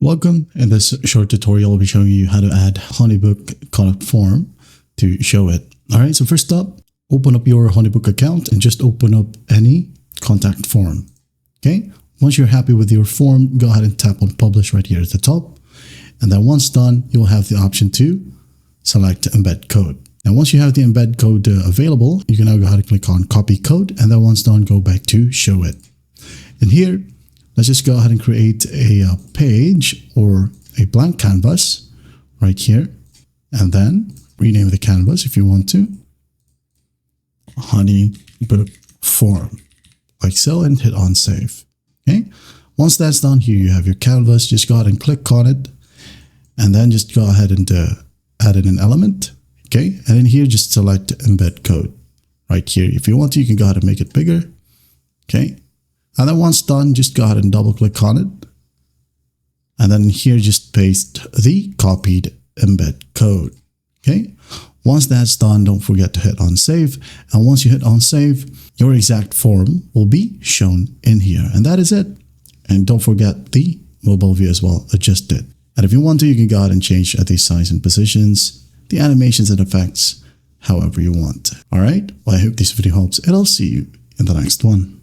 Welcome. In this short tutorial, I'll be showing you how to add HoneyBook contact form to Showit. Alright, so first up, open up your HoneyBook account and just open up any contact form. Okay, once you're happy with your form, go ahead and tap on publish right here at the top. And then once done, you'll have the option to select embed code. Now, once you have the embed code available, you can now go ahead and click on copy code. And then once done, go back to Showit. And here, let's just go ahead and create a page or a blank canvas right here. And then rename the canvas if you want to. HoneyBook form, like so, and hit on save. Okay. Once that's done, here you have your canvas. Just go ahead and click on it. And then just go ahead and add in an element. Okay. And in here, just select embed code right here. If you want to, you can go ahead and make it bigger. Okay. And then once done, just go ahead and double click on it. And then here, just paste the copied embed code. Okay. Once that's done, don't forget to hit on save. And once you hit on save, your exact form will be shown in here. And that is it. And don't forget the mobile view as well, adjust it. And if you want to, you can go ahead and change the size and positions, the animations and effects, however you want. All right. Well, I hope this video helps, and I'll see you in the next one.